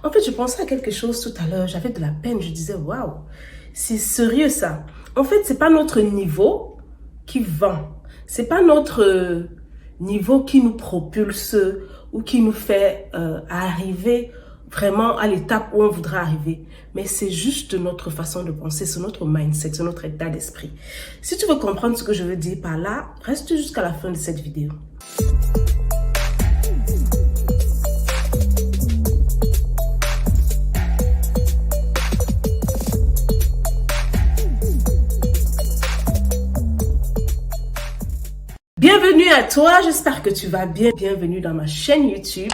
En fait, je pensais à quelque chose tout à l'heure. J'avais de la peine. Je disais, waouh, c'est sérieux ça. En fait, c'est pas notre niveau qui vend. C'est pas notre niveau qui nous propulse ou qui nous fait arriver vraiment à l'étape où on voudrait arriver. Mais c'est juste notre façon de penser, c'est notre mindset, c'est notre état d'esprit. Si tu veux comprendre ce que je veux dire par là, reste jusqu'à la fin de cette vidéo. Bienvenue à toi, j'espère que tu vas bien. Bienvenue dans ma chaîne YouTube.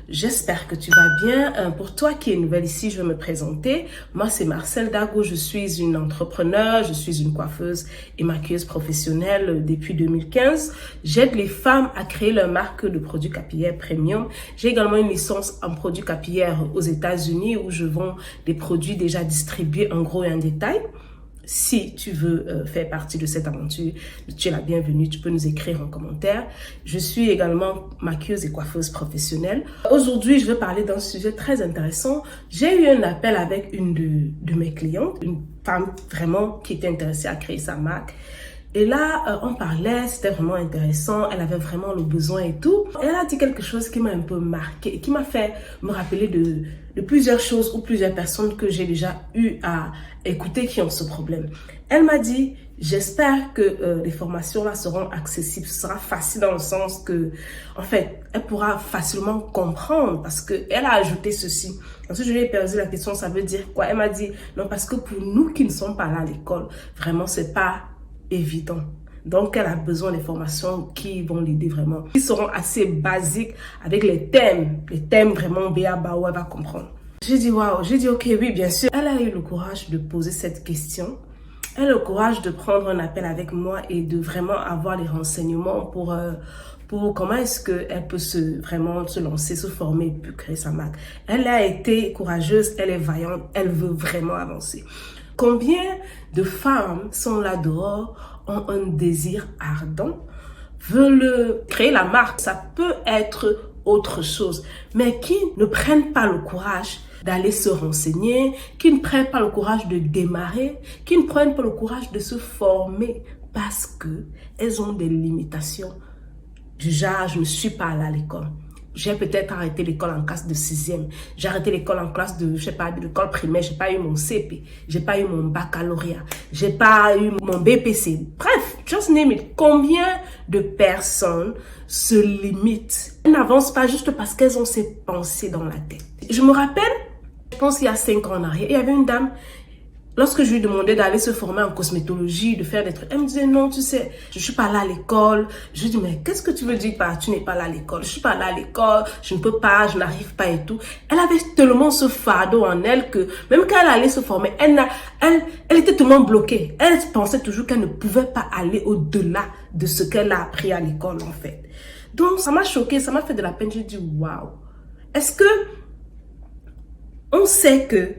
J'espère que tu vas bien. Pour toi qui es nouvelle ici, je vais me présenter. Moi, c'est Marcel Dago. Je suis une entrepreneure, je suis une coiffeuse et maquilleuse professionnelle depuis 2015. J'aide les femmes à créer leur marque de produits capillaires premium. J'ai également une licence en produits capillaires aux États-Unis où je vends des produits déjà distribués en gros et en détail. Si tu veux faire partie de cette aventure, tu es la bienvenue, tu peux nous écrire en commentaire. Je suis également maquilleuse et coiffeuse professionnelle. Aujourd'hui, je vais parler d'un sujet très intéressant. J'ai eu un appel avec une de mes clientes, une femme vraiment qui était intéressée à créer sa marque. Et là, on parlait, c'était vraiment intéressant, elle avait vraiment le besoin et tout. Et elle a dit quelque chose qui m'a un peu marqué, qui m'a fait me rappeler de plusieurs choses ou plusieurs personnes que j'ai déjà eu à écouter qui ont ce problème. Elle m'a dit, j'espère que les formations là seront accessibles, ce sera facile dans le sens que, en fait, elle pourra facilement comprendre parce que elle a ajouté ceci. Ensuite, je lui ai posé la question, ça veut dire quoi? Elle m'a dit, non, parce que pour nous qui ne sommes pas là à l'école, vraiment, c'est pas évident. Donc, elle a besoin des formations qui vont l'aider vraiment, qui seront assez basiques avec les thèmes vraiment B.A.B.A. où elle va comprendre. J'ai dit, waouh, j'ai dit, ok, oui, bien sûr. Elle a eu le courage de poser cette question. Elle a le courage de prendre un appel avec moi et de vraiment avoir les renseignements pour comment est-ce qu'elle peut vraiment se lancer, se former et puis créer sa marque. Elle a été courageuse, elle est vaillante, elle veut vraiment avancer. Combien de femmes sont là dehors, ont un désir ardent, veulent créer la marque, ça peut être autre chose, mais qui ne prennent pas le courage d'aller se renseigner, qui ne prennent pas le courage de démarrer, qui ne prennent pas le courage de se former parce que elles ont des limitations du genre je ne suis pas allée à l'école. J'ai peut-être arrêté l'école en classe de 6e. J'ai arrêté l'école en classe de, je sais pas, de l'école primaire. J'ai pas eu mon CP. J'ai pas eu mon baccalauréat. J'ai pas eu mon BPC. Bref, just name it. Combien de personnes se limitent? Elles n'avancent pas juste parce qu'elles ont ces pensées dans la tête. Je me rappelle, je pense qu'il y a 5 ans en arrière, il y avait une dame. Lorsque je lui demandais d'aller se former en cosmétologie, de faire des trucs, elle me disait non, tu sais, je suis pas là à l'école. Je lui dis mais qu'est-ce que tu veux dire par tu n'es pas là à l'école? Je suis pas là à l'école, je ne peux pas, je n'arrive pas et tout. Elle avait tellement ce fardeau en elle que même quand elle allait se former, elle était tellement bloquée. Elle pensait toujours qu'elle ne pouvait pas aller au-delà de ce qu'elle a appris à l'école en fait. Donc ça m'a choquée, ça m'a fait de la peine. J'ai dit waouh. Est-ce que on sait que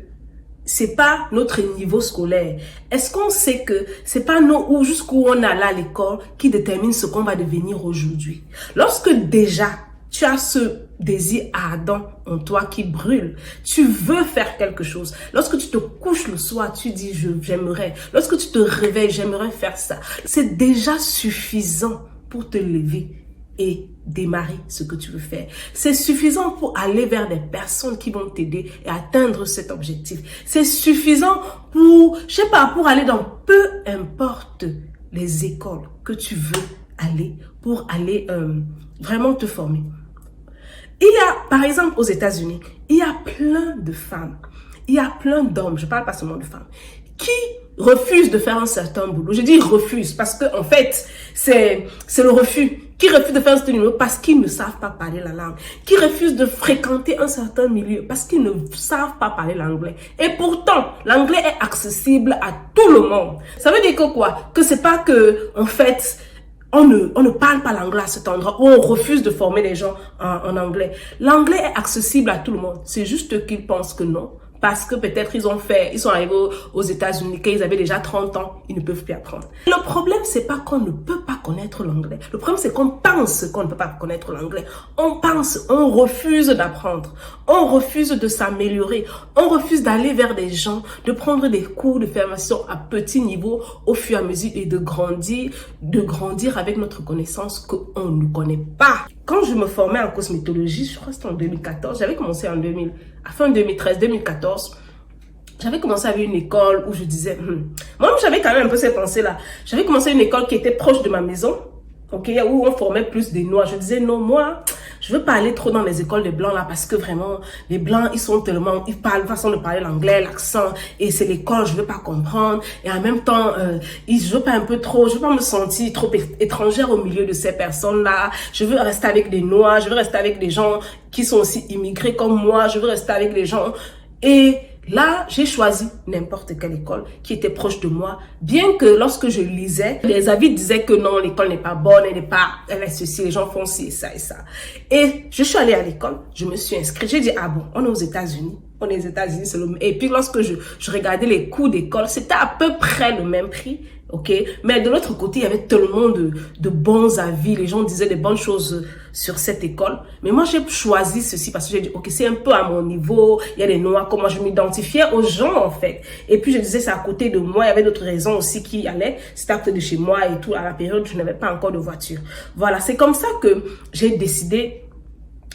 c'est pas notre niveau scolaire? Est-ce qu'on sait que c'est pas nous jusqu'où on est allé à l'école qui détermine ce qu'on va devenir aujourd'hui? Lorsque déjà tu as ce désir ardent en toi qui brûle, tu veux faire quelque chose. Lorsque tu te couches le soir, tu dis j'aimerais. Lorsque tu te réveilles, j'aimerais faire ça. C'est déjà suffisant pour te lever et démarrer ce que tu veux faire. C'est suffisant pour aller vers des personnes qui vont t'aider et atteindre cet objectif. C'est suffisant pour, je sais pas, pour aller dans peu importe les écoles que tu veux aller, pour aller vraiment te former. Il y a, par exemple, aux États-Unis, il y a plein de femmes, il y a plein d'hommes, je parle pas seulement de femmes, qui refusent de faire un certain boulot. Je dis refusent parce que en fait, c'est le refus. Qui refusent de faire un certain boulot parce qu'ils ne savent pas parler la langue. Qui refusent de fréquenter un certain milieu parce qu'ils ne savent pas parler l'anglais. Et pourtant, l'anglais est accessible à tout le monde. Ça veut dire que quoi? Que c'est pas que, en fait, on ne parle pas l'anglais à cet endroit où on refuse de former les gens en anglais. L'anglais est accessible à tout le monde. C'est juste qu'ils pensent que non. parce que peut-être ils sont arrivés aux États-Unis quand ils avaient déjà 30 ans, ils ne peuvent plus apprendre. Le problème, c'est pas qu'on ne peut pas connaître l'anglais. Le problème, c'est qu'on pense qu'on ne peut pas connaître l'anglais. On pense, on refuse d'apprendre. On refuse de s'améliorer. On refuse d'aller vers des gens, de prendre des cours de formation à petit niveau au fur et à mesure et de grandir avec notre connaissance qu'on ne connaît pas. Quand je me formais en cosmétologie, je crois que c'était en 2014, j'avais commencé en 2000, à fin 2013, 2014, j'avais commencé avec une école où je disais, moi j'avais quand même un peu cette pensée-là. J'avais commencé une école qui était proche de ma maison, ok, où on formait plus des noirs. Je disais, non, moi, je veux pas aller trop dans les écoles de blancs là parce que vraiment, les blancs, ils parlent façon de parler l'anglais, l'accent, et c'est l'école, je veux pas comprendre. Et en même temps, je veux pas je veux pas me sentir trop étrangère au milieu de ces personnes-là. Je veux rester avec des noirs, je veux rester avec des gens qui sont aussi immigrés comme moi, je veux rester avec des gens. Et là, j'ai choisi n'importe quelle école qui était proche de moi, bien que lorsque je lisais, les avis disaient que non, l'école n'est pas bonne, elle est ceci, les gens font ci, ça et ça. Et je suis allée à l'école, je me suis inscrite, j'ai dit, ah bon, on est aux États-Unis. On est aux États-Unis, et puis lorsque je regardais les coûts d'école, c'était à peu près le même prix, ok? Mais de l'autre côté, il y avait tellement de bons avis, les gens disaient des bonnes choses sur cette école. Mais moi, j'ai choisi ceci parce que j'ai dit, ok, c'est un peu à mon niveau, il y a des noirs, comment je m'identifiais aux gens, en fait. Et puis, je disais, c'est à côté de moi, il y avait d'autres raisons aussi qui allaient, c'était à côté de chez moi et tout, à la période où je n'avais pas encore de voiture. Voilà, c'est comme ça que j'ai décidé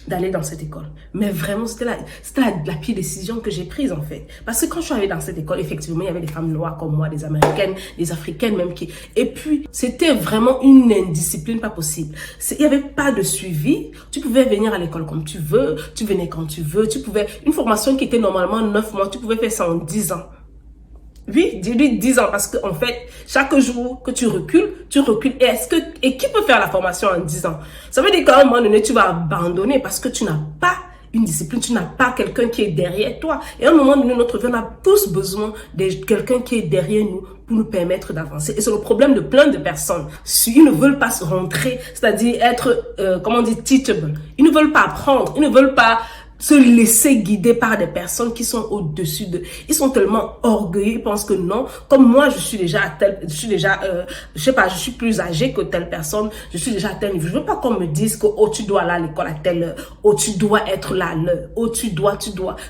d'aller dans cette école. Mais vraiment, c'était la pire décision que j'ai prise, en fait. Parce que quand je suis arrivée dans cette école, effectivement, il y avait des femmes noires comme moi, des Américaines, des Africaines même et puis, c'était vraiment une indiscipline pas possible. Il n'y avait pas de suivi. Tu pouvais venir à l'école comme tu veux, tu venais quand tu veux, une formation qui était normalement 9 mois, tu pouvais faire ça en 10 ans. Oui, 10 ans, parce que en fait, chaque jour que tu recules. Et qui peut faire la formation en 10 ans? Ça veut dire qu'à un moment donné, tu vas abandonner parce que tu n'as pas une discipline, tu n'as pas quelqu'un qui est derrière toi. Et à un moment donné, notre vie, on a tous besoin de quelqu'un qui est derrière nous pour nous permettre d'avancer. Et c'est le problème de plein de personnes. Ils ne veulent pas se rentrer, c'est-à-dire être, teachable. Ils ne veulent pas apprendre, ils ne veulent pas se laisser guider par des personnes qui sont au-dessus d'eux. Ils sont tellement orgueilleux, ils pensent que non, comme moi, je suis plus âgée que telle personne, je suis déjà à tel niveau. Je veux pas qu'on me dise que, oh, tu dois aller à l'école à telle heure, oh, tu dois être là à l'heure, oh, tu dois.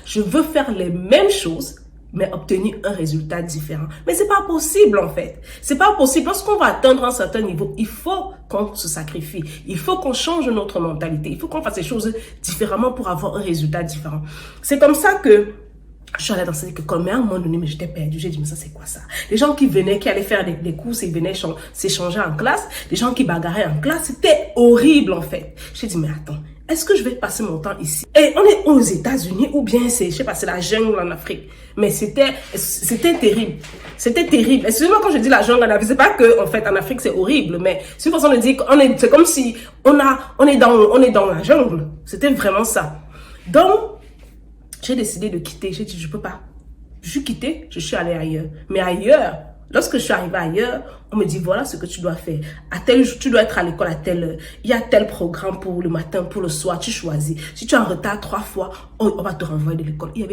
Je veux faire les mêmes choses, mais obtenir un résultat différent. Mais c'est pas possible, en fait. C'est pas possible. Lorsqu'on va atteindre un certain niveau, il faut qu'on se sacrifie. Il faut qu'on change notre mentalité. Il faut qu'on fasse les choses différemment pour avoir un résultat différent. C'est comme ça que je suis allée dans cette école, mais à un moment donné, j'étais perdue. J'ai dit, mais ça, c'est quoi ça? Les gens qui allaient faire des courses, ils venaient s'échanger en classe. Les gens qui bagarraient en classe, c'était horrible, en fait. J'ai dit, mais attends, est-ce que je vais passer mon temps ici? Et on est aux États-Unis ou bien c'est la jungle en Afrique. Mais c'était terrible. C'était terrible. Excusez-moi quand je dis la jungle en Afrique, c'est pas que, en fait, en Afrique, c'est horrible, mais c'est une façon de dire c'est comme si on est dans la jungle. C'était vraiment ça. Donc, j'ai décidé de quitter. J'ai dit, je peux pas. Je suis quittée, je suis allée ailleurs. Mais ailleurs, lorsque je suis arrivée ailleurs, on me dit, voilà ce que tu dois faire. À tel jour, tu dois être à l'école à telle heure. Il y a tel programme pour le matin, pour le soir, tu choisis. Si tu es en retard 3 fois, on va te renvoyer de l'école. Il y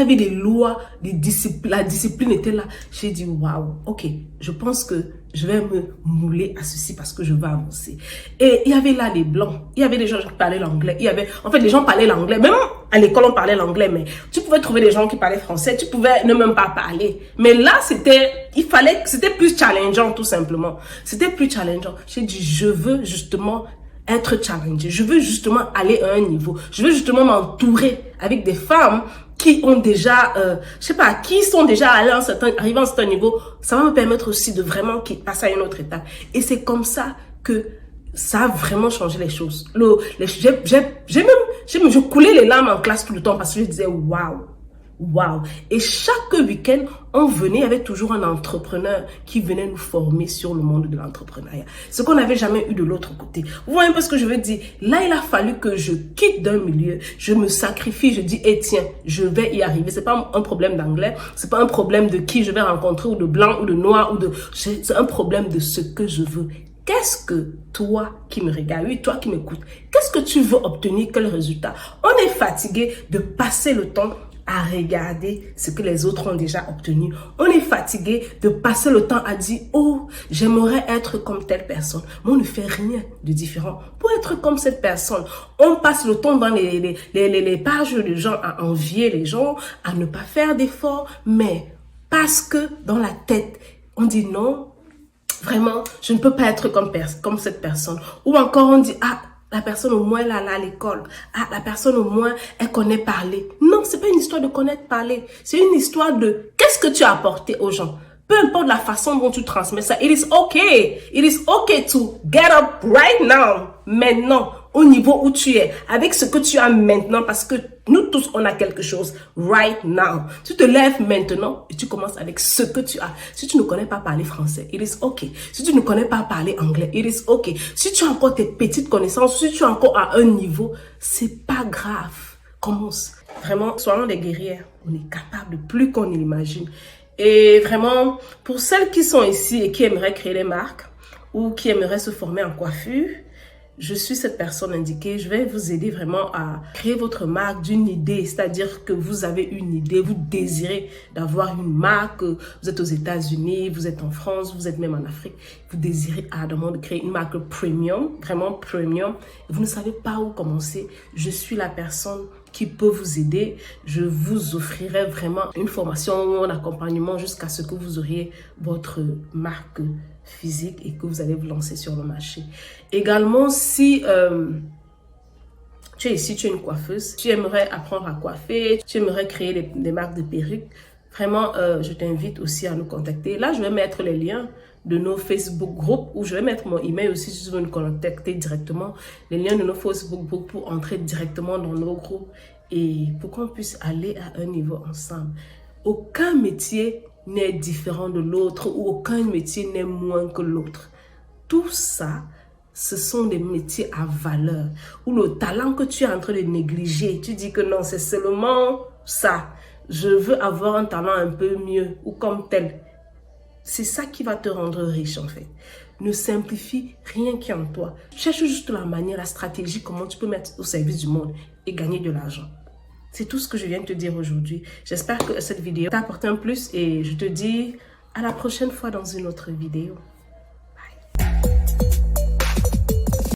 avait des lois, la discipline était là. J'ai dit, waouh, ok, je pense que je vais me mouler à ceci parce que je veux avancer. Et il y avait là des blancs, il y avait des gens qui parlaient l'anglais, les gens parlaient l'anglais, même à l'école on parlait l'anglais, mais tu pouvais trouver des gens qui parlaient français, tu pouvais ne même pas parler. Mais là, c'était plus challengeant tout simplement. C'était plus challengeant. J'ai dit, je veux justement être challengée. Je veux justement aller à un niveau. Je veux justement m'entourer avec des femmes qui ont déjà, qui sont déjà arrivées à un certain niveau. Ça va me permettre aussi de vraiment passer à une autre étape. Et c'est comme ça que ça a vraiment changé les choses. Je coulais les larmes en classe tout le temps parce que je disais, waouh. Waouh! Et chaque week-end, on venait, il y avait toujours un entrepreneur qui venait nous former sur le monde de l'entrepreneuriat. Ce qu'on n'avait jamais eu de l'autre côté. Vous voyez un peu ce que je veux dire? Là, il a fallu que je quitte d'un milieu, je me sacrifie, je dis, tiens, je vais y arriver. C'est pas un problème d'anglais, c'est pas un problème de qui je vais rencontrer, ou de blanc, ou de noir, c'est un problème de ce que je veux qu'est-ce que toi qui me regardes, oui, toi qui m'écoutes, qu'est-ce que tu veux obtenir, quel résultat? On est fatigué de passer le temps à regarder ce que les autres ont déjà obtenu. On est fatigué de passer le temps à dire, oh, j'aimerais être comme telle personne. Mais on ne fait rien de différent pour être comme cette personne. On passe le temps dans les pages de gens à envier les gens, à ne pas faire d'efforts, mais parce que dans la tête, on dit non, vraiment, je ne peux pas être comme cette personne. Ou encore on dit, ah, la personne au moins elle est allée à l'école. Ah, la personne au moins elle connaît parler. Non, c'est pas une histoire de connaître parler. C'est une histoire de qu'est-ce que tu as apporté aux gens. Peu importe la façon dont tu transmets ça. It is okay. It is okay to get up right now. Maintenant, au niveau où tu es, avec ce que tu as maintenant, parce que nous tous, on a quelque chose right now. Tu te lèves maintenant et tu commences avec ce que tu as. Si tu ne connais pas parler français, it is okay. Si tu ne connais pas parler anglais, it is okay. Si tu as encore tes petites connaissances, si tu es encore à un niveau, c'est pas grave. Commence. Vraiment, soyons des guerrières. On est capable de plus qu'on ne l'imagine. Et vraiment, pour celles qui sont ici et qui aimeraient créer des marques ou qui aimeraient se former en coiffure, je suis cette personne indiquée. Je vais vous aider vraiment à créer votre marque d'une idée. C'est-à-dire que vous avez une idée, vous désirez d'avoir une marque. Vous êtes aux États-Unis, vous êtes en France, vous êtes même en Afrique. Vous désirez ardemment de créer une marque premium, vraiment premium. Vous ne savez pas où commencer. Je suis la personne qui peut vous aider. Je vous offrirai vraiment une formation, un accompagnement jusqu'à ce que vous auriez votre marque physique et que vous allez vous lancer sur le marché. Également, si tu es ici, tu es une coiffeuse, tu aimerais apprendre à coiffer, tu aimerais créer des marques de perruques, vraiment, je t'invite aussi à nous contacter. Là, je vais mettre les liens de nos Facebook groupes ou je vais mettre mon email aussi si tu veux nous contacter directement. Les liens de nos Facebook groupes pour entrer directement dans nos groupes et pour qu'on puisse aller à un niveau ensemble. Aucun métier n'est différent de l'autre ou aucun métier n'est moins que l'autre. Tout ça, ce sont des métiers à valeur où le talent que tu es en train de négliger, tu dis que non, c'est seulement ça. Je veux avoir un talent un peu mieux ou comme tel. C'est ça qui va te rendre riche en fait. Ne simplifie rien qui est en toi. Cherche juste la manière, la stratégie, comment tu peux mettre au service du monde et gagner de l'argent. C'est tout ce que je viens de te dire aujourd'hui. J'espère que cette vidéo t'a apporté un plus et je te dis à la prochaine fois dans une autre vidéo.